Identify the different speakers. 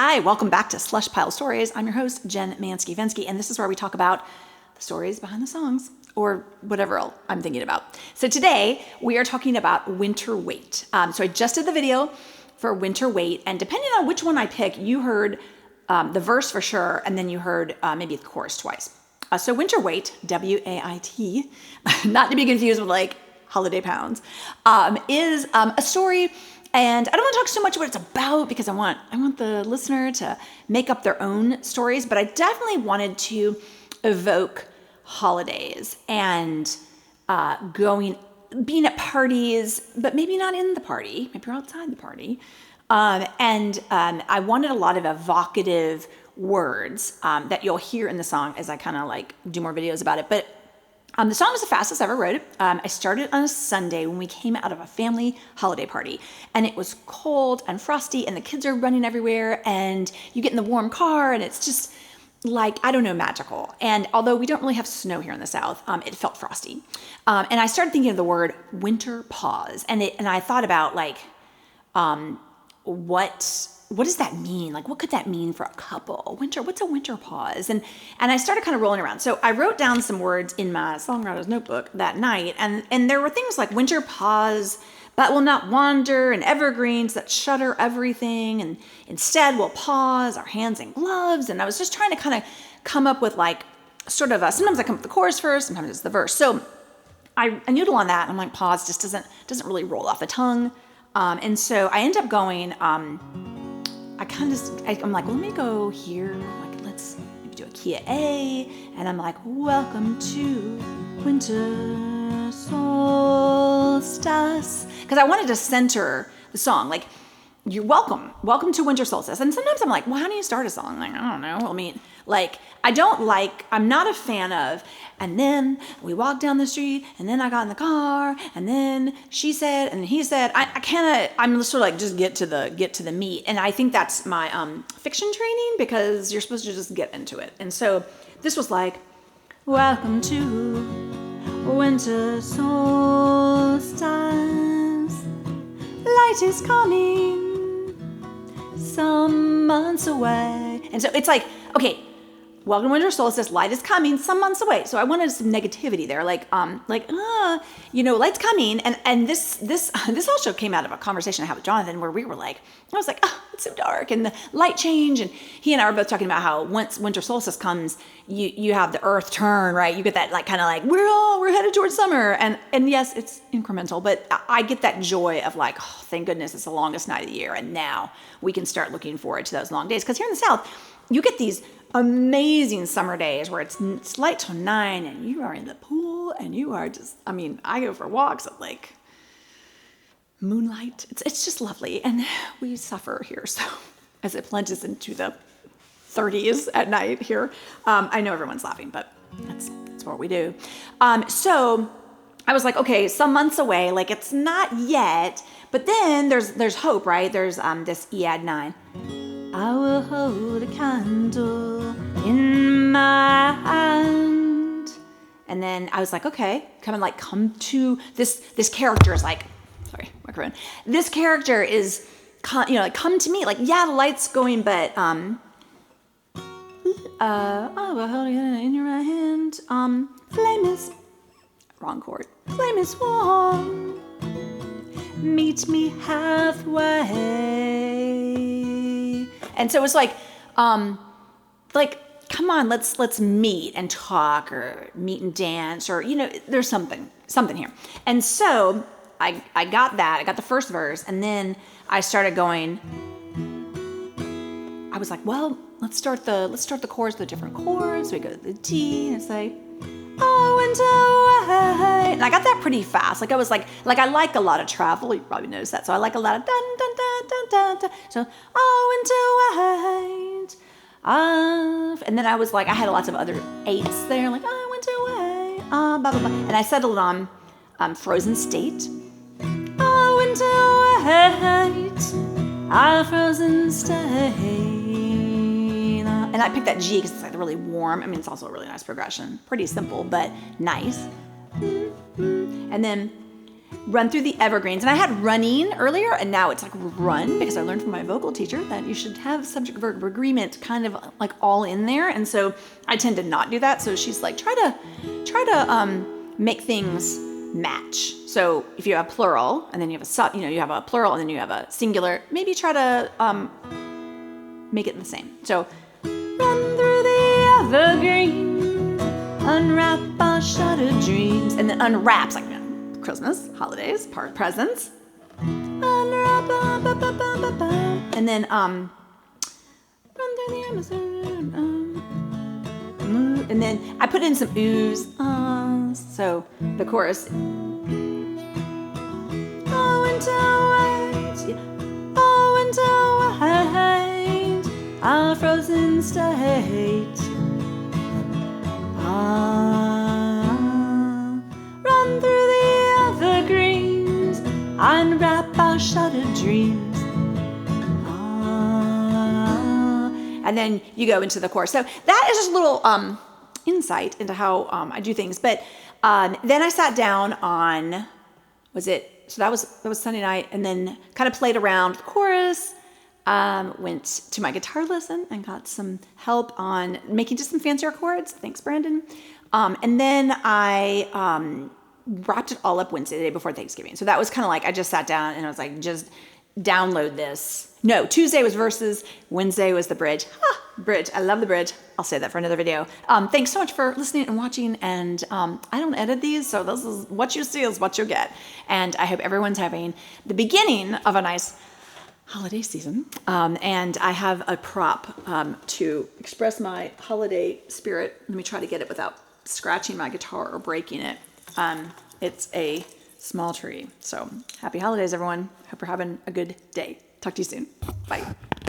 Speaker 1: Hi, welcome back to Slush Pile Stories. I'm your host, Jen Manske Fenske, and this is where we talk about the stories behind the songs, or whatever else I'm thinking about. So today, we are talking about Winter Weight. So I just did the video for Winter Weight, and depending on which one I pick, you heard the verse for sure, and then you heard maybe the chorus twice. So Winter Weight, W-A-I-T, not to be confused with like holiday pounds, is a story. And I don't want to talk so much what it's about because I want the listener to make up their own stories, but I definitely wanted to evoke holidays and being at parties, but maybe not in the party, maybe you're outside the party. I wanted a lot of evocative words that you'll hear in the song as I kind of like do more videos about it. But the song was the fastest I ever wrote it. I started on a Sunday when we came out of a family holiday party, and it was cold and frosty, and the kids are running everywhere, and you get in the warm car, and it's just like, I don't know, magical. And although we don't really have snow here in the South, it felt frosty. And I started thinking of the word winter pause, and I thought about like, what does that mean? Like, what could that mean for a couple? What's a winter pause? And I started kind of rolling around. So I wrote down some words in my songwriter's notebook that night. And there were things like winter pause, but will not wander, and evergreens that shutter everything. And instead we'll pause our hands in gloves. And I was just trying to kind of come up with like sort of sometimes I come up with the chorus first, sometimes it's the verse. So I noodle on that. And I'm like, pause just doesn't really roll off the tongue. And so I end up going, I'm like, well, let me go here. Like, let's maybe do a key of A. And I'm like, welcome to winter solstice. Because I wanted to center the song. Like, you're welcome to winter solstice. And sometimes I'm like, well, how do you start a song? Like, I don't know. I mean, like, I'm not a fan of, and then we walked down the street, and then I got in the car, and then she said, and he said, I'm sort of like, just get to the meat. And I think that's my fiction training, because you're supposed to just get into it. And so this was like, welcome to winter solstice, light is coming, some months away. And so it's like, okay, welcome to winter solstice, light is coming, some months away. So I wanted some negativity there, light's coming. And this also came out of a conversation I had with Jonathan where we were like, I was like, oh, it's so dark, and the light change. And he and I were both talking about how once winter solstice comes, you have the earth turn, right? You get that like kind of like, we're headed towards summer. And yes, it's incremental, but I get that joy of like, oh, thank goodness it's the longest night of the year. And now we can start looking forward to those long days. Because here in the South, you get these amazing summer days where it's light till 9 and you are in the pool and you are just, I go for walks at like moonlight. It's just lovely. And we suffer here. So as it plunges into the 30s at night here, I know everyone's laughing, but that's what we do. So I was like, okay, some months away, like it's not yet, but then there's hope, right? There's this E-add 9. I will hold a candle in my hand. And then I was like, okay, come to this character is like, sorry, microphone. This character is, come to me. Like, yeah, the light's going, but, I will hold it in your right hand. Flame is, wrong chord. Flame is warm. Meet me halfway. And so it's like, come on, let's meet and talk, or meet and dance, or, there's something here. And so I got that. I got the first verse, and then I started going. I was like, well, let's start the chorus with the different chords. So we go to the D, and it's like, oh, winter way. And I got that pretty fast. Like I was like I like a lot of travel. You probably noticed that. So I like a lot of dun dun dun dun dun dun. So oh, winter white. And then I was like, I had lots of other 8s there, like oh, winter way. Blah blah blah. And I settled on frozen state. Oh, winter white. Frozen state. And I picked that G because it's like really warm. It's also a really nice progression. Pretty simple, but nice. And then run through the evergreens. And I had running earlier, and now it's like run, because I learned from my vocal teacher that you should have subject-verb agreement kind of like all in there. And so I tend to not do that. So she's like, try to make things match. So if you have plural, and then you have you have a plural, and then you have a singular, maybe try to make it the same. So run through the evergreen, unwrap our shattered dreams, and then unwraps like Christmas, holidays, presents. Unwrap, and then run through the Amazon, and then I put in some oohs, so the chorus. Oh, winter wait, oh, winter wait, our frozen state. Run through the evergreens, unwrap our shattered dreams. And then you go into the chorus. So that is just a little insight into how I do things. But then I sat down on, so that was Sunday night, and then kind of played around the chorus. Went to my guitar lesson and got some help on making just some fancier chords. Thanks, Brandon. And then I wrapped it all up Wednesday, the day before Thanksgiving. So that was kind of like, I just sat down and I was like, just download this. No, Tuesday was verses. Wednesday was the bridge. Bridge. I love the bridge. I'll say that for another video. Thanks so much for listening and watching. And I don't edit these, so this is what you see is what you get. And I hope everyone's having the beginning of a nice holiday season. And I have a prop to express my holiday spirit. Let me try to get it without scratching my guitar or breaking it. It's a small tree. So happy holidays, everyone. Hope you're having a good day. Talk to you soon. Bye.